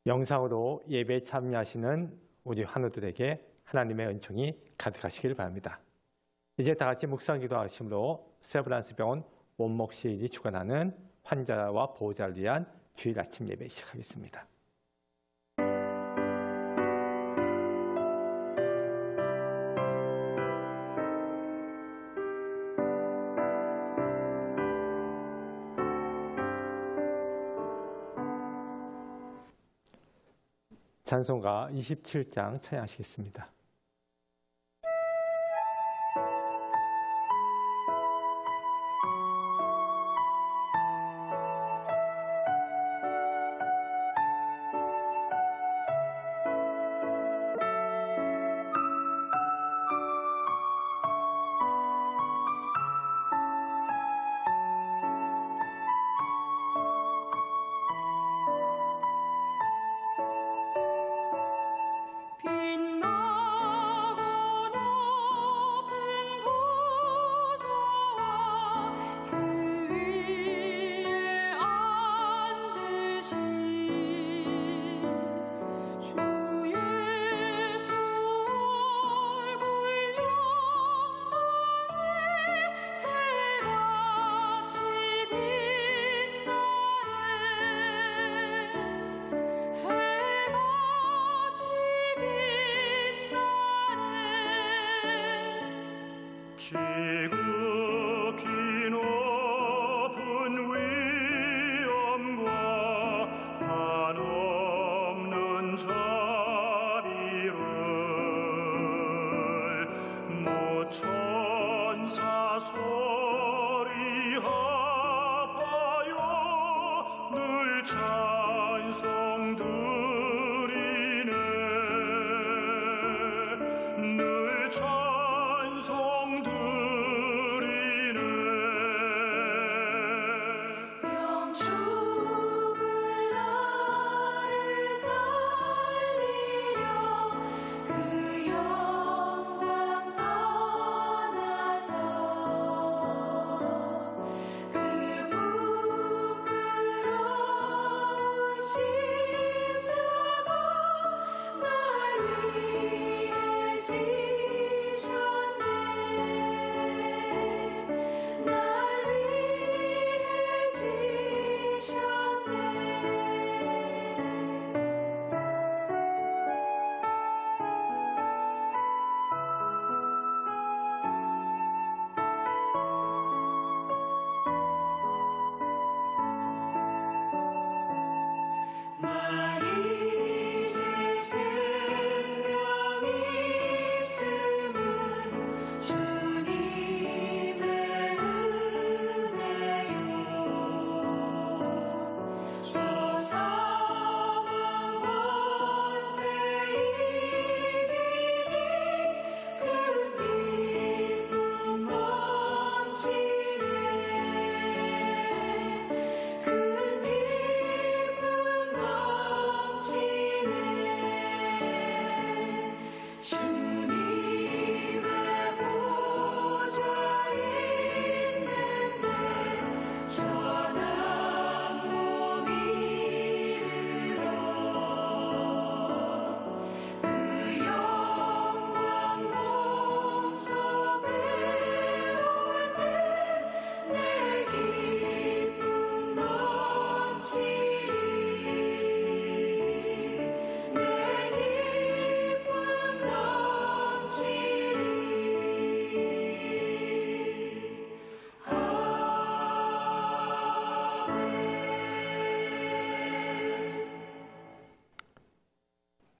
영상으로 예배에 참여하시는 우리 환우들에게 하나님의 은총이 가득하시길 바랍니다. 이제 다 같이 묵상 기도하심으로 세브란스 병원 원목시일이 주관하는 환자와 보호자를 위한 주일 아침 예배 시작하겠습니다. 찬송가 27장 찬양하시겠습니다.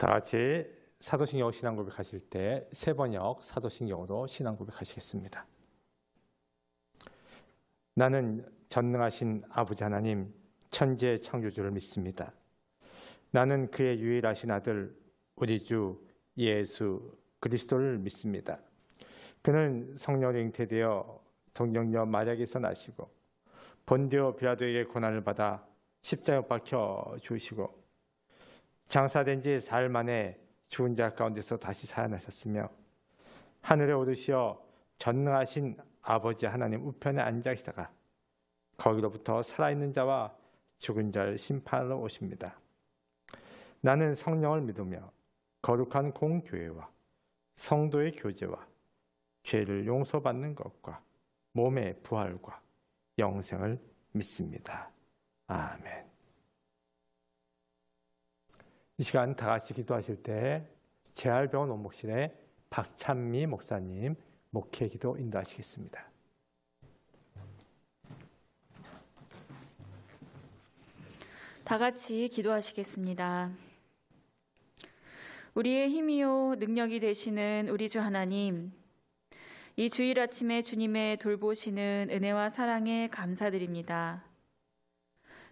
다 같이 사도신경 신앙고백 하실 때 세 번역 사도신경으로 신앙고백 하시겠습니다. 나는 전능하신 아버지 하나님 천지의 창조주를 믿습니다. 나는 그의 유일하신 아들 우리 주 예수 그리스도를 믿습니다. 그는 성령으로 잉태되어 동정녀 마리아에게서 나시고 본디오 빌라도에게 고난을 받아 십자가에 박혀 죽으시고 장사된 지 사흘 만에 죽은 자 가운데서 다시 살아나셨으며 하늘에 오르시어 전능하신 아버지 하나님 우편에 앉아 계시다가 거기로부터 살아있는 자와 죽은 자를 심판하러 오십니다. 나는 성령을 믿으며 거룩한 공교회와 성도의 교제와 죄를 용서받는 것과 몸의 부활과 영생을 믿습니다. 아멘. 이 시간 다 같이 기도하실 때 재활병원 원목실의 박찬미 목사님 목회 기도 인도하시겠습니다. 다 같이 기도하시겠습니다. 우리의 힘이요 능력이 되시는 우리 주 하나님, 이 주일 아침에 주님의 돌보시는 은혜와 사랑에 감사드립니다.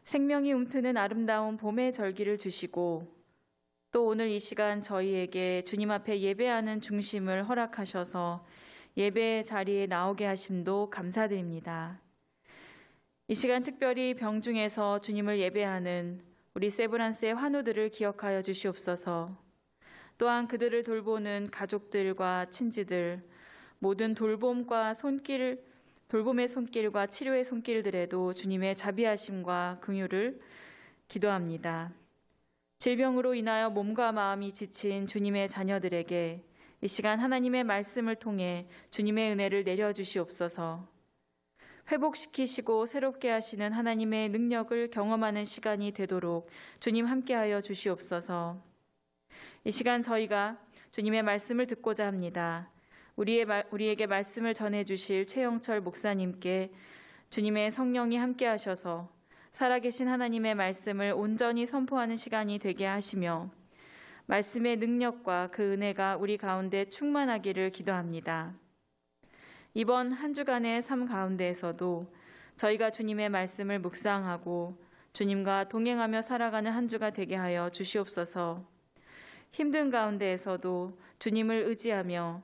생명이 움트는 아름다운 봄의 절기를 주시고 또 오늘 이 시간 저희에게 주님 앞에 예배하는 중심을 허락하셔서 예배 자리에 나오게 하심도 감사드립니다. 이 시간 특별히 병중에서 주님을 예배하는 우리 세브란스의 환우들을 기억하여 주시옵소서. 또한 그들을 돌보는 가족들과 친지들, 모든 돌봄의 손길과 치료의 손길들에도 주님의 자비하심과 긍휼을 기도합니다. 질병으로 인하여 몸과 마음이 지친 주님의 자녀들에게 이 시간 하나님의 말씀을 통해 주님의 은혜를 내려주시옵소서. 회복시키시고 새롭게 하시는 하나님의 능력을 경험하는 시간이 되도록 주님 함께하여 주시옵소서. 이 시간 저희가 주님의 말씀을 듣고자 합니다. 우리에게 말씀을 전해주실 최영철 목사님께 주님의 성령이 함께하셔서 살아계신 하나님의 말씀을 온전히 선포하는 시간이 되게 하시며 말씀의 능력과 그 은혜가 우리 가운데 충만하기를 기도합니다. 이번 한 주간의 삶 가운데에서도 저희가 주님의 말씀을 묵상하고 주님과 동행하며 살아가는 한 주가 되게 하여 주시옵소서. 힘든 가운데에서도 주님을 의지하며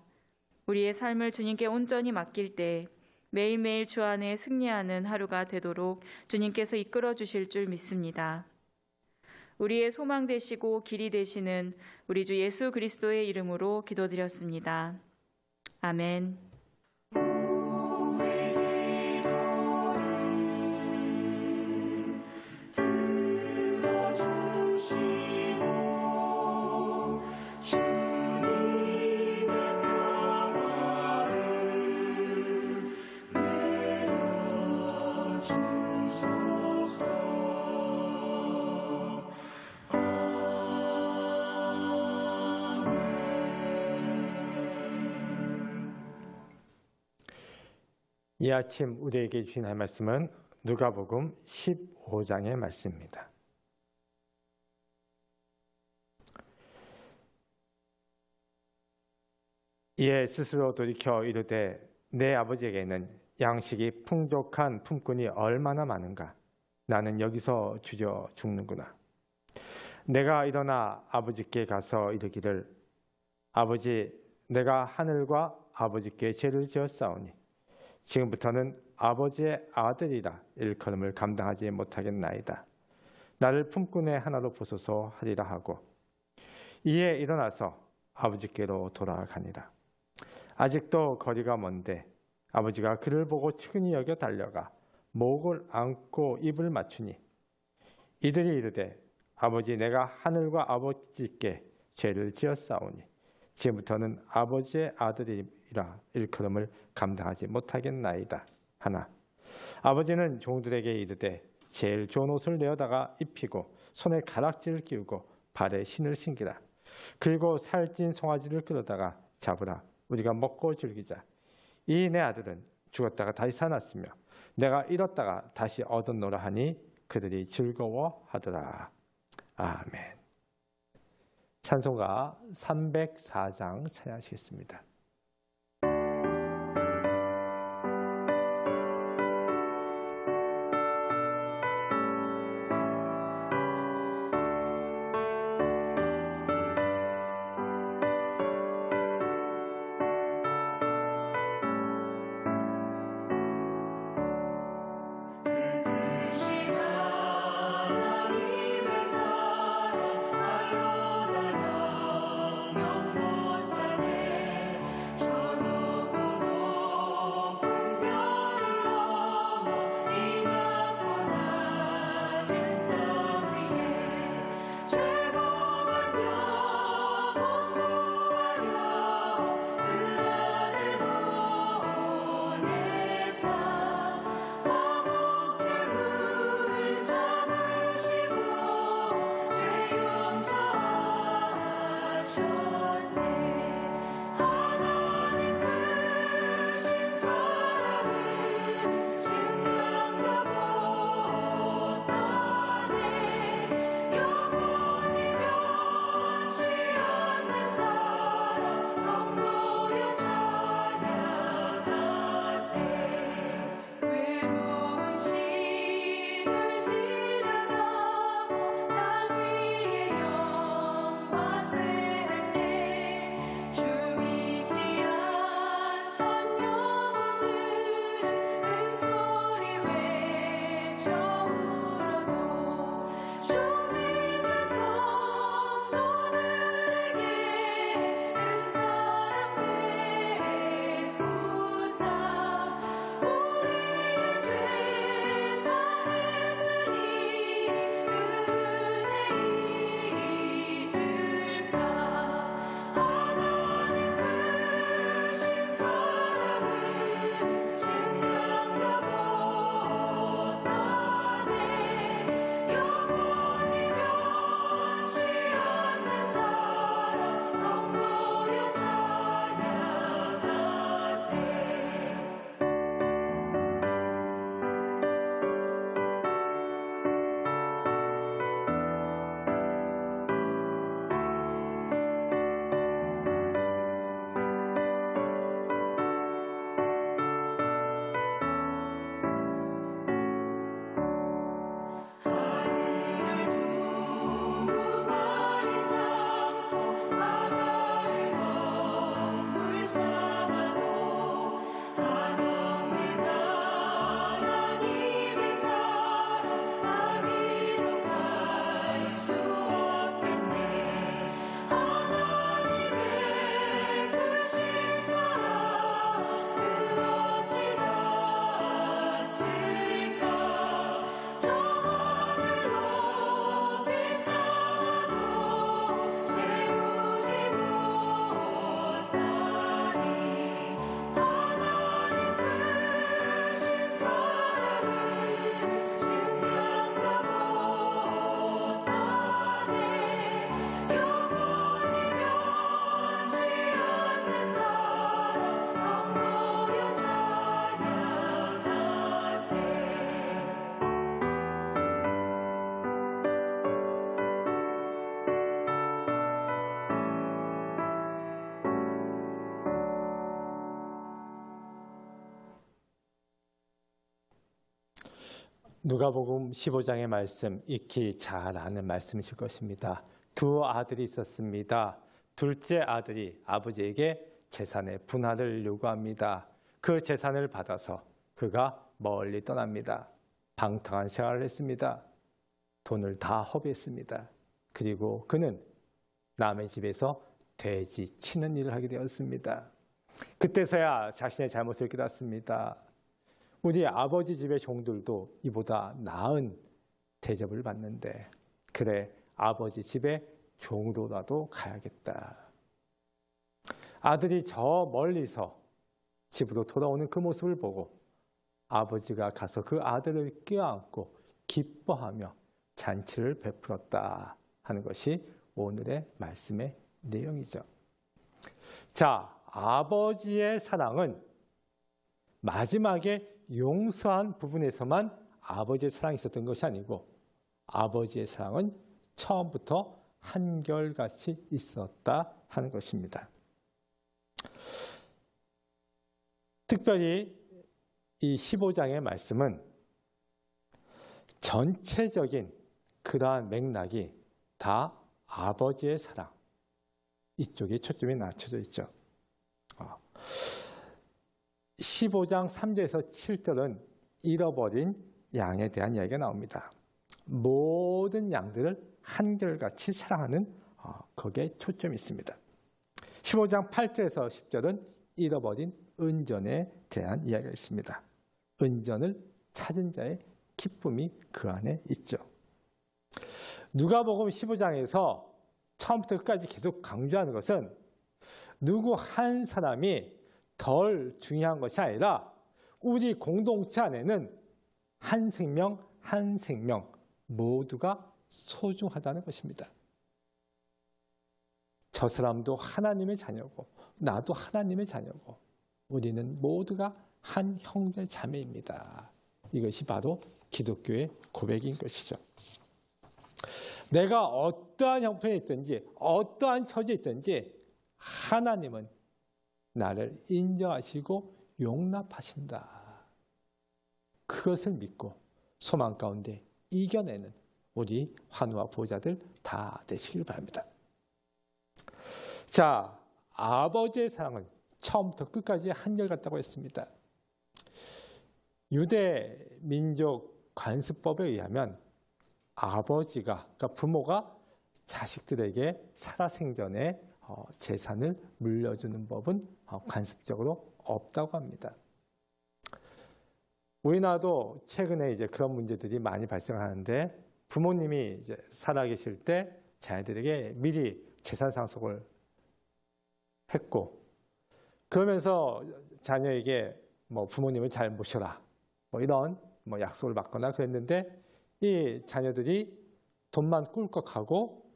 우리의 삶을 주님께 온전히 맡길 때 매일매일 주 안에 승리하는 하루가 되도록 주님께서 이끌어 주실 줄 믿습니다. 우리의 소망 되시고 길이 되시는 우리 주 예수 그리스도의 이름으로 기도드렸습니다. 아멘. 이 아침 우리에게 주신 하나님의 말씀은 누가복음 15장의 말씀입니다. 이에 스스로 돌이켜 이르되 내 아버지에게는 양식이 풍족한 품꾼이 얼마나 많은가. 나는 여기서 주저 죽는구나. 내가 일어나 아버지께 가서 이르기를 아버지, 내가 하늘과 아버지께 죄를 지었사오니 지금부터는 아버지의 아들이라 일컬음을 감당하지 못하겠나이다. 나를 품꾼의 하나로 보소서 하리라 하고 이에 일어나서 아버지께로 돌아가니라. 아직도 거리가 먼데 아버지가 그를 보고 측은히 여겨 달려가 목을 안고 입을 맞추니 이들이 이르되 아버지, 내가 하늘과 아버지께 죄를 지었사오니 지금부터는 아버지의 아들이라 일컬음을 감당하지 못하겠나이다 하나 아버지는 종들에게 이르되 제일 좋은 옷을 내어다가 입히고 손에 가락지를 끼우고 발에 신을 신기라. 그리고 살찐 송아지를 끌어다가 잡으라. 우리가 먹고 즐기자. 이 내 아들은 죽었다가 다시 살았으며 내가 잃었다가 다시 얻었노라 하니 그들이 즐거워하더라. 아멘. 찬송가 304장 찬양하시겠습니다. 누가복음 15장의 말씀 익히 잘 아는 말씀이실 것입니다. 두 아들이 있었습니다. 둘째 아들이 아버지에게 재산의 분할을 요구합니다. 그 재산을 받아서 그가 멀리 떠납니다. 방탕한 생활을 했습니다. 돈을 다 허비했습니다. 그리고 그는 남의 집에서 돼지 치는 일을 하게 되었습니다. 그때서야 자신의 잘못을 깨닫습니다. 우리 아버지 집의 종들도 이보다 나은 대접을 받는데, 그래 아버지 집에 종으로라도 가야겠다. 아들이 저 멀리서 집으로 돌아오는 그 모습을 보고 아버지가 가서 그 아들을 껴안고 기뻐하며 잔치를 베풀었다 하는 것이 오늘의 말씀의 내용이죠. 자, 아버지의 사랑은 마지막에 용서한 부분에서만 아버지의 사랑이 있었던 것이 아니고, 아버지의 사랑은 처음부터 한결같이 있었다 하는 것입니다. 특별히 이 15장의 말씀은 전체적인 그러한 맥락이 다 아버지의 사랑, 이쪽에 초점이 낮춰져 있죠. 15장 3절에서 7절은 잃어버린 양에 대한 이야기가 나옵니다. 모든 양들을 한결같이 사랑하는 거기에 초점이 있습니다. 15장 8절에서 10절은 잃어버린 은전에 대한 이야기가 있습니다. 은전을 찾은 자의 기쁨이 그 안에 있죠. 누가복음 15장에서 처음부터 끝까지 계속 강조하는 것은 누구 한 사람이 덜 중요한 것이 아니라 우리 공동체 안에는 한 생명 한 생명 모두가 소중하다는 것입니다. 저 사람도 하나님의 자녀고 나도 하나님의 자녀고 우리는 모두가 한 형제 자매입니다. 이것이 바로 기독교의 고백인 것이죠. 내가 어떠한 형편에 있든지 어떠한 처지에 있든지 하나님은 나를 인정하시고 용납하신다. 그것을 믿고 소망 가운데 이겨내는 우리 환우와 보호자들 다 되시길 바랍니다. 자, 아버지의 사랑은 처음부터 끝까지 한결같다고 했습니다. 유대 민족 관습법에 의하면 아버지가, 그러니까 부모가 자식들에게 살아생전에 재산을 물려주는 법은 관습적으로 없다고 합니다. 우리나라도 최근에 이제 그런 문제들이 많이 발생하는데, 부모님이 이제 살아계실 때 자녀들에게 미리 재산 상속을 했고, 그러면서 자녀에게 뭐 부모님을 잘 모셔라, 뭐 이런 뭐 약속을 받거나 그랬는데, 이 자녀들이 돈만 꿀꺽하고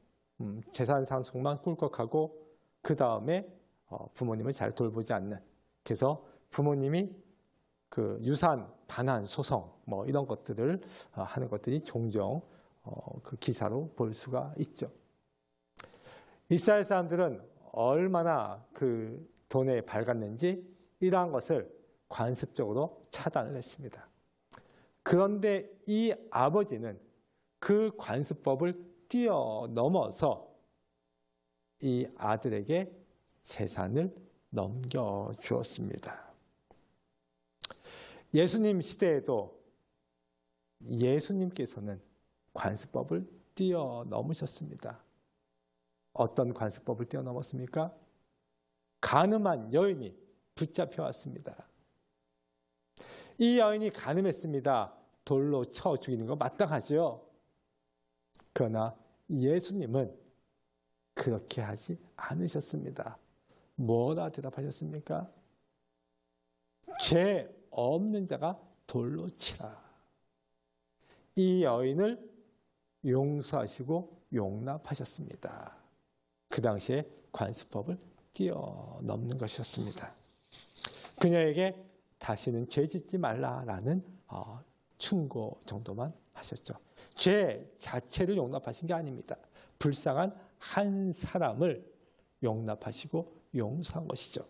재산 상속만 꿀꺽하고 그 다음에 부모님을 잘 돌보지 않는, 그래서 부모님이 그 유산 반환 소송 뭐 이런 것들을 하는 것들이 종종 그 기사로 볼 수가 있죠. 이스라엘 사람들은 얼마나 그 돈에 밝았는지 이러한 것을 관습적으로 차단을 했습니다. 그런데 이 아버지는 그 관습법을 뛰어넘어서 이 아들에게 재산을 넘겨주었습니다. 예수님 시대에도 예수님께서는 관습법을 뛰어넘으셨습니다. 어떤 관습법을 뛰어넘었습니까? 간음한 여인이 붙잡혀왔습니다. 이 여인이 간음했습니다. 돌로 쳐 죽이는 거 마땅하죠. 그러나 예수님은 그렇게 하지 않으셨습니다. 뭐라 대답하셨습니까? 죄 없는 자가 돌로 치라. 이 여인을 용서하시고 용납하셨습니다. 그 당시에 관습법을 뛰어넘는 것이었습니다. 그녀에게 다시는 죄 짓지 말라라는 충고 정도만 하셨죠. 죄 자체를 용납하신 게 아닙니다. 불쌍한 한 사람을 용납하시고 용서한 것이죠.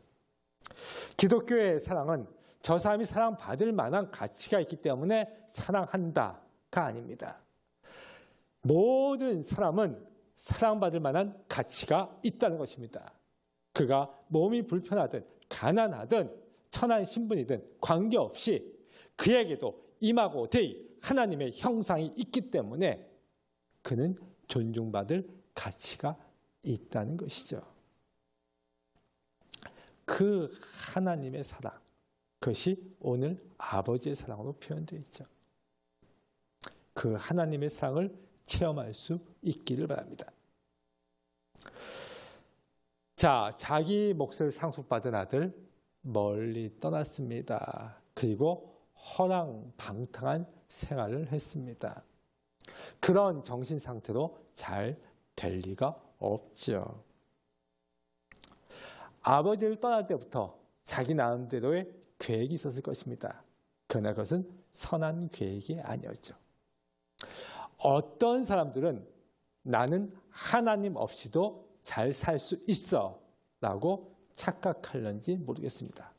기독교의 사랑은 저 사람이 사랑받을 만한 가치가 있기 때문에 사랑한다가 아닙니다. 모든 사람은 사랑받을 만한 가치가 있다는 것입니다. 그가 몸이 불편하든 가난하든 천한 신분이든 관계없이 그에게도 임하고 대의 하나님의 형상이 있기 때문에 그는 존중받을 가치가 있다는 것이죠. 그 하나님의 사랑, 그것이 오늘 아버지의 사랑으로 표현되어 있죠. 그 하나님의 사랑을 체험할 수 있기를 바랍니다. 자, 자기 몫을 상속받은 아들 멀리 떠났습니다. 그리고 허랑방탕한 생활을 했습니다. 그런 정신 상태로 잘 될 리가 없죠. 아버지를 떠날 때부터 자기 나름대로의 계획이 있었을 것입니다. 그러나 그것은 선한 계획이 아니었죠. 어떤 사람들은 나는 하나님 없이도 잘 살 수 있어 라고 착각하는지 모르겠습니다.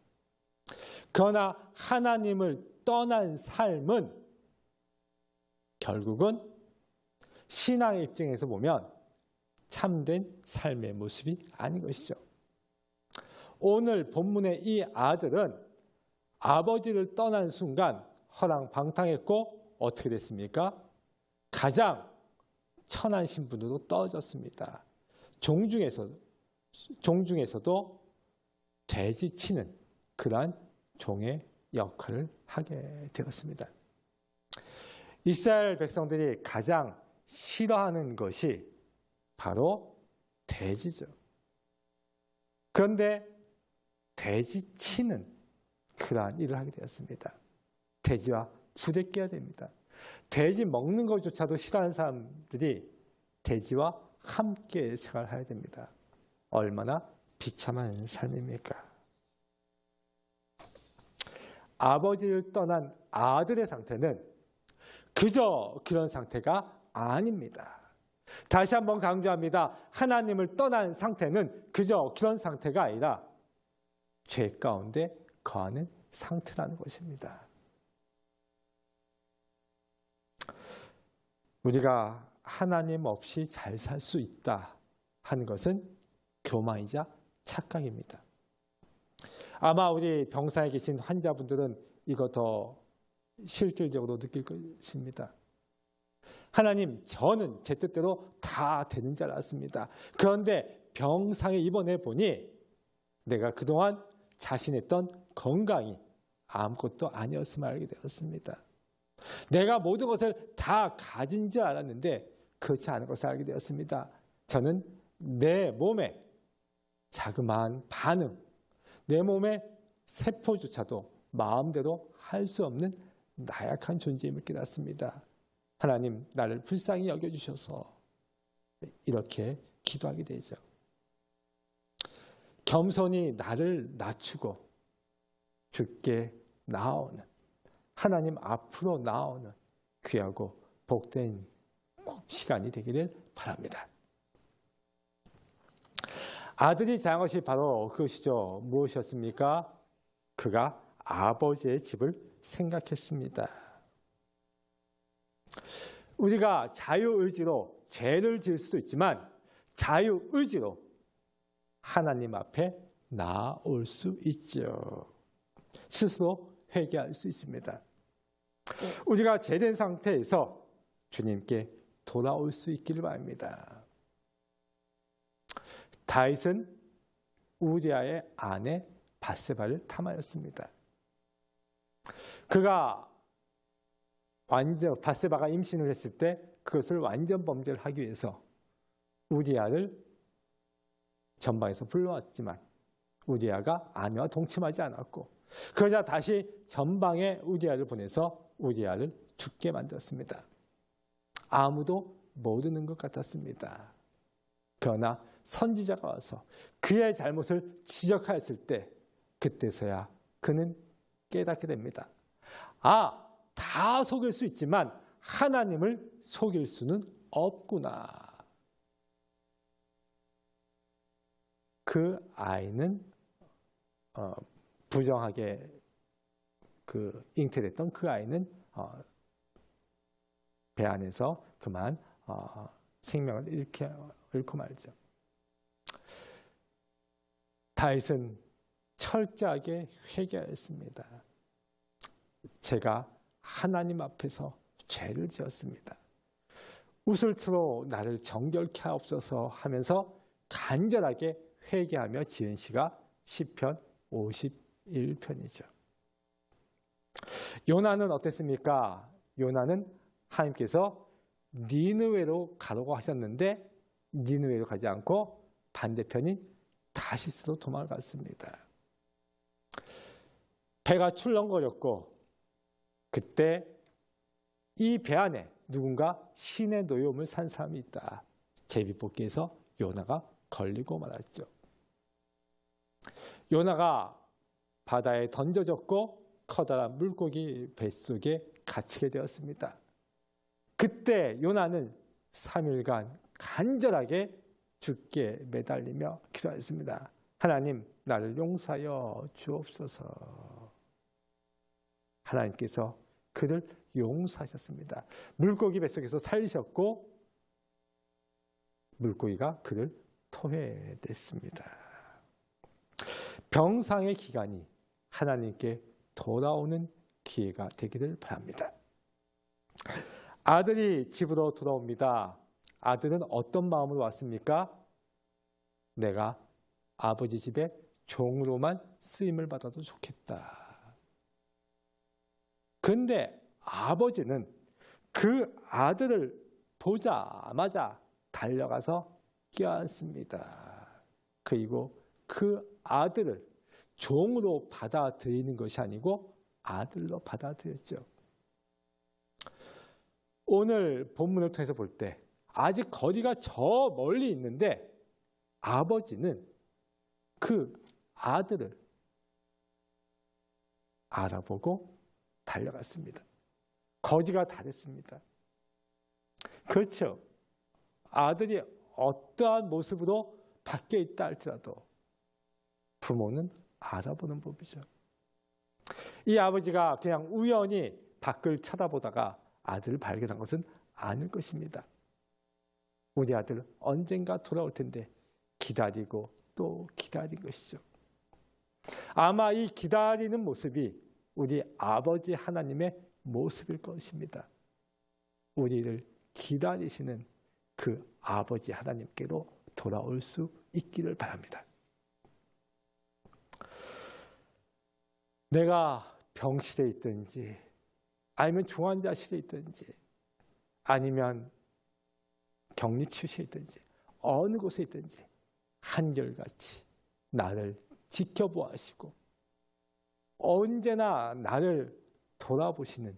그러나 하나님을 떠난 삶은 결국은 신앙의 입장에서 보면 참된 삶의 모습이 아닌 것이죠. 오늘 본문의 이 아들은 아버지를 떠난 순간 허랑방탕했고 어떻게 됐습니까? 가장 천한 신분으로 떨어졌습니다. 종중에서도 돼지치는 그러한 종의 역할을 하게 되었습니다. 이스라엘 백성들이 가장 싫어하는 것이 바로 돼지죠. 그런데 돼지치는 그러한 일을 하게 되었습니다. 돼지와 부대껴야 됩니다. 돼지 먹는 것조차도 싫어하는 사람들이 돼지와 함께 생활해야 됩니다. 얼마나 비참한 삶입니까? 아버지를 떠난 아들의 상태는 그저 그런 상태가 아닙니다. 다시 한번 강조합니다. 하나님을 떠난 상태는 그저 그런 상태가 아니라 죄 가운데 거하는 상태라는 것입니다. 우리가 하나님 없이 잘 살 수 있다 하는 것은 교만이자 착각입니다. 아마 우리 병상에 계신 환자분들은 이거 더 실질적으로 느낄 것입니다. 하나님, 저는 제 뜻대로 다 되는 줄 알았습니다. 그런데 병상에 입원해 보니 내가 그동안 자신했던 건강이 아무것도 아니었음을 알게 되었습니다. 내가 모든 것을 다 가진 줄 알았는데 그렇지 않은 것을 알게 되었습니다. 저는 내 몸의 자그마한 반응, 내 몸의 세포조차도 마음대로 할 수 없는 나약한 존재임을 깨닫습니다. 하나님, 나를 불쌍히 여겨주셔서 이렇게 기도하게 되죠. 겸손히 나를 낮추고 주께 나아오는, 하나님 앞으로 나아오는 귀하고 복된 시간이 되기를 바랍니다. 아들이 자란 것이 바로 그것이죠. 무엇이었습니까? 그가 아버지의 집을 생각했습니다. 우리가 자유의지로 죄를 지을 수도 있지만 자유의지로 하나님 앞에 나아올 수 있죠. 스스로 회개할 수 있습니다. 우리가 죄된 상태에서 주님께 돌아올 수 있기를 바랍니다. 다윗은 우리아의 아내 밧세바를 탐하였습니다. 그가 밧세바가 임신을 했을 때 그것을 완전 범죄를 하기 위해서 우리아를 전방에서 불러왔지만 우리아가 아내와 동침하지 않았고, 그러자 다시 전방에 우리아를 보내서 우리아를 죽게 만들었습니다. 아무도 모르는 것 같았습니다. 그러나 선지자가 와서 그의 잘못을 지적하였을 때 그때서야 그는 깨닫게 됩니다. 다 속일 수 있지만 하나님을 속일 수는 없구나. 그 아이는 부정하게 잉태됐던 그 아이는 배 안에서 그만 생명을 잃고 말죠. 다윗은 철저하게 회개하였습니다. 제가 하나님 앞에서 죄를 지었습니다. 우슬투로 나를 정결케 하옵소서 하면서 간절하게 회개하며 지은 시가 시편 51편이죠. 요나는 어땠습니까? 요나는 하나님께서 니느웨로 가라고 하셨는데 니느웨로 가지 않고 반대편인 다시스로 도망갔습니다. 배가 출렁거렸고 그때 이 배 안에 누군가 신의 노여움을 산 사람이 있다. 제비뽑기에서 요나가 걸리고 말았죠. 요나가 바다에 던져졌고 커다란 물고기 뱃속에 갇히게 되었습니다. 그때 요나는 3일간 간절하게 주께 매달리며 기도했습니다. 하나님, 나를 용서하여 주옵소서. 하나님께서 그를 용서하셨습니다. 물고기 뱃속에서 살리셨고 물고기가 그를 토해냈습니다. 병상의 기간이 하나님께 돌아오는 기회가 되기를 바랍니다. 아들이 집으로 돌아옵니다. 아들은 어떤 마음으로 왔습니까? 내가 아버지 집에 종으로만 쓰임을 받아도 좋겠다. 근데 아버지는 그 아들을 보자마자 달려가서 껴안습니다. 그리고 그 아들을 종으로 받아들이는 것이 아니고 아들로 받아들였죠. 오늘 본문을 통해서 볼 때 아직 거리가 저 멀리 있는데 아버지는 그 아들을 알아보고 달려갔습니다. 거지가 다 됐습니다. 그렇죠. 아들이 어떠한 모습으로 바뀌어 있다 할지라도 부모는 알아보는 법이죠. 이 아버지가 그냥 우연히 밖을 쳐다보다가 아들을 발견한 것은 아닐 것입니다. 우리 아들 언젠가 돌아올 텐데 기다리고 또 기다린 것이죠. 아마 이 기다리는 모습이 우리 아버지 하나님의 모습일 것입니다. 우리를 기다리시는 그 아버지 하나님께로 돌아올 수 있기를 바랍니다. 내가 병실에 있든지 아니면 중환자실에 있든지 아니면 격리치료실에 있든지 어느 곳에 있든지 한결같이 나를 지켜보시고 언제나 나를 돌아보시는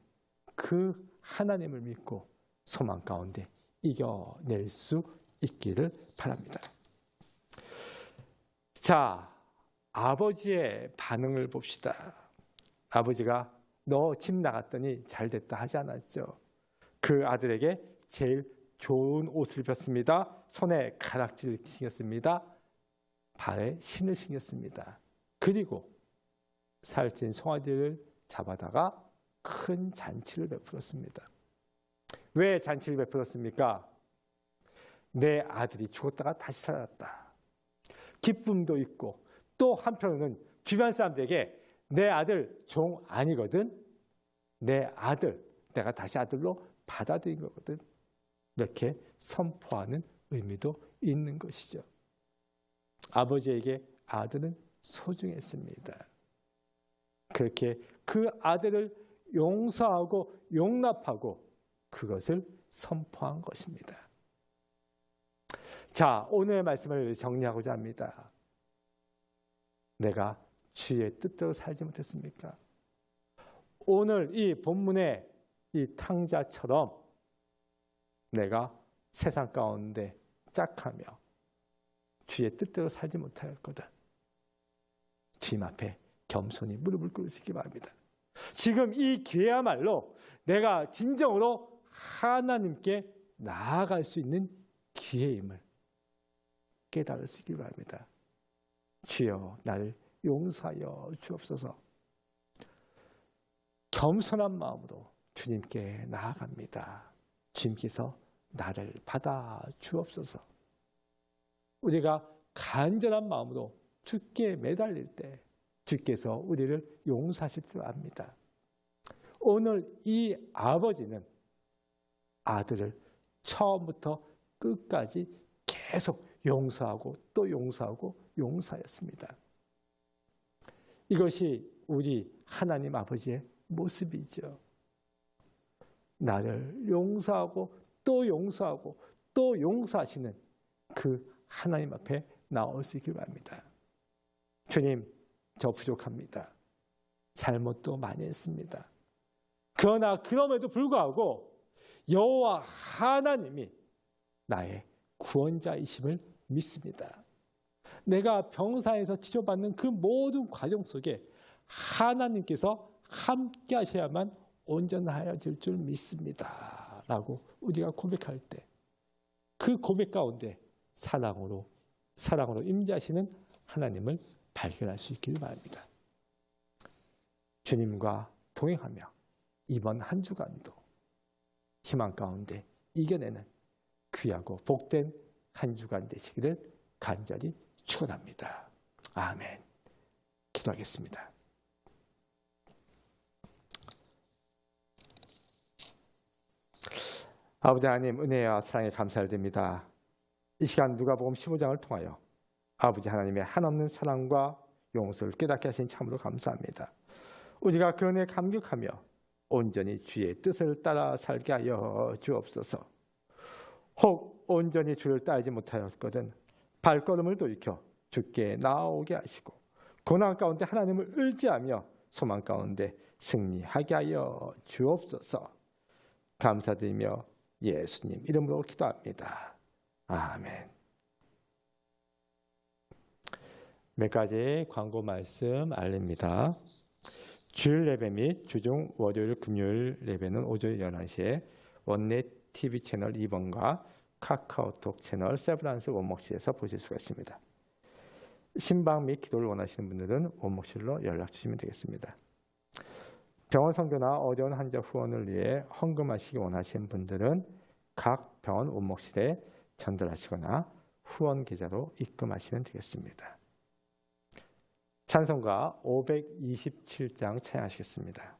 그 하나님을 믿고 소망 가운데 이겨낼 수 있기를 바랍니다. 자, 아버지의 반응을 봅시다. 아버지가 너 집 나갔더니 잘 됐다 하지 않았죠? 그 아들에게 제일 좋은 옷을 입혔습니다. 손에 가락지를 신겼습니다. 발에 신을 신겼습니다. 그리고 살찐 송아지를 잡아다가 큰 잔치를 베풀었습니다. 왜 잔치를 베풀었습니까? 내 아들이 죽었다가 다시 살아났다. 기쁨도 있고 또 한편으로는 주변 사람들에게 내 아들 종 아니거든. 내 아들, 내가 다시 아들로 받아들인 거거든. 이렇게 선포하는 의미도 있는 것이죠. 아버지에게 아들은 소중했습니다. 그렇게 그 아들을 용서하고 용납하고 그것을 선포한 것입니다. 자, 오늘의 말씀을 정리하고자 합니다. 내가 주의 뜻대로 살지 못했습니까? 오늘 이 본문의 이 탕자처럼 내가 세상 가운데 짝하며 주의 뜻대로 살지 못하였거든. 주님 앞에 겸손히 무릎을 꿇으시기 바랍니다. 지금 이 기회야말로 내가 진정으로 하나님께 나아갈 수 있는 기회임을 깨달으시기 바랍니다. 주여 나를 용서하여 주옵소서. 겸손한 마음으로 주님께 나아갑니다. 주님께서 나를 받아 주옵소서. 우리가 간절한 마음으로 주께 매달릴 때 주께서 우리를 용서하실 줄 압니다. 오늘 이 아버지는 아들을 처음부터 끝까지 계속 용서하고 또 용서하고 용서하였습니다. 이것이 우리 하나님 아버지의 모습이죠. 나를 용서하고 또 용서하고 또 용서하시는 그 하나님 앞에 나올 수 있길 바랍니다. 주님, 저 부족합니다. 잘못도 많이 했습니다. 그러나 그럼에도 불구하고 여호와 하나님이 나의 구원자이심을 믿습니다. 내가 병사에서 치료받는 그 모든 과정 속에 하나님께서 함께 하셔야만 온전하여질 줄 믿습니다. 라고 우리가 고백할 때 그 고백 가운데 사랑으로 임재하시는 하나님을 발견할 수 있기를 바랍니다. 주님과 동행하며 이번 한 주간도 희망 가운데 이겨내는 귀하고 복된 한 주간 되시기를 간절히 축원합니다. 아멘. 기도하겠습니다. 아버지 하나님, 은혜와 사랑에 감사를 드립니다. 이 시간 누가복음 15장을 통하여 아버지 하나님의 한없는 사랑과 용서를 깨닫게 하신 참으로 감사합니다. 우리가 그 은혜에 감격하며 온전히 주의 뜻을 따라 살게 하여 주옵소서. 혹 온전히 주를 따르지 못하였거든 발걸음을 돌이켜 주께 나아오게 하시고 고난 가운데 하나님을 의지하며 소망 가운데 승리하게 하여 주옵소서. 감사드리며 예수님 이름으로 기도합니다. 아멘. 몇 가지 광고 말씀 알립니다. 주일 예배 및 주중 월요일 금요일 예배는 오전 11시에 원넷 TV 채널 2번과 카카오톡 채널 세브란스 원목실에서 보실 수가 있습니다. 신방 및 기도를 원하시는 분들은 원목실로 연락 주시면 되겠습니다. 병원 선교나 어려운 환자 후원을 위해 헌금하시기 원하시는 분들은 각 병원 원목실에 전달하시거나 후원 계좌로 입금하시면 되겠습니다. 찬송가 527장 찬양하시겠습니다.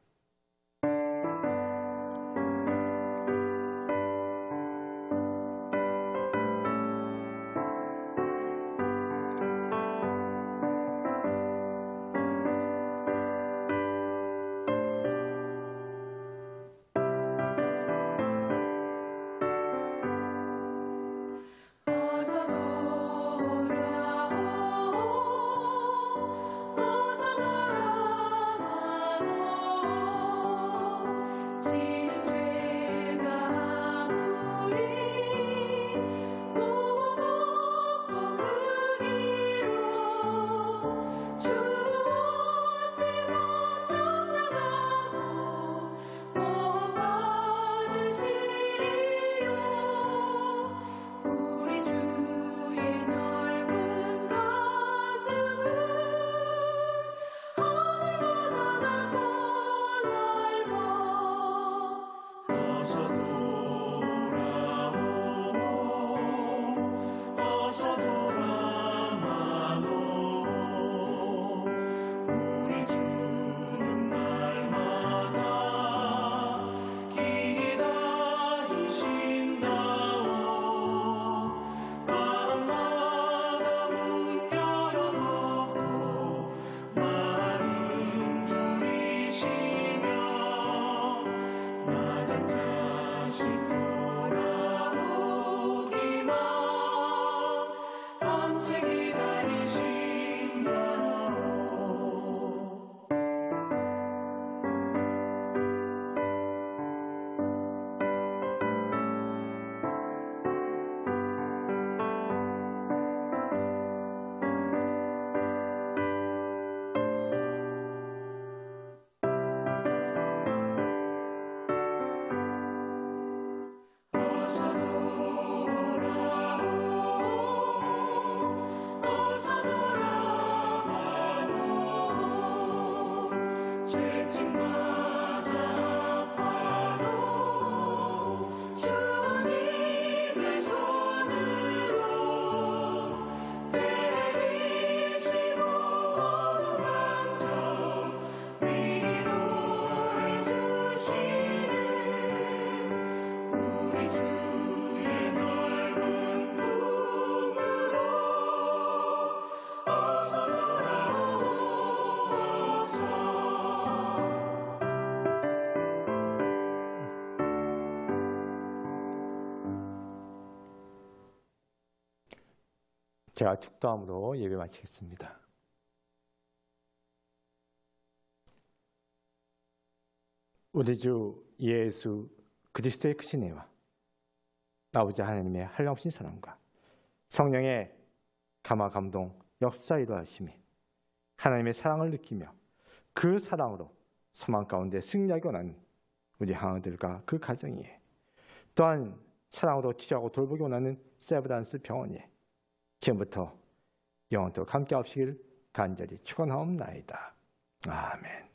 어서 돌아와도 우리 주는 날마다 기다리신다오. 밤마다 문 열어놓고 마음 졸이시며 나간 자식 돌아오기만 밤새 기다리신다오. 어서 돌아오고 어서 돌아와도 채찍 맞아 아파도 주님의 손으로 때리시고 어루만져 위로해 주시는 우리 주의 넓은 품으로 어서 돌아오소서. 제가 축도함으로 예배 마치겠습니다. 우리 주 예수 그리스도의 크신 은혜와 아버지 하나님의 한량없인 사랑과 성령의 감화 감동 역사 이루하심이 하나님의 사랑을 느끼며 그 사랑으로 소망 가운데 승리하기 원하는 우리 하나들과 그 가정이에, 또한 사랑으로 치료하고 돌보기 원하는 세브란스 병원이에 지금부터 영원토록 함께 하시길 간절히 축원하옵나이다. 아멘.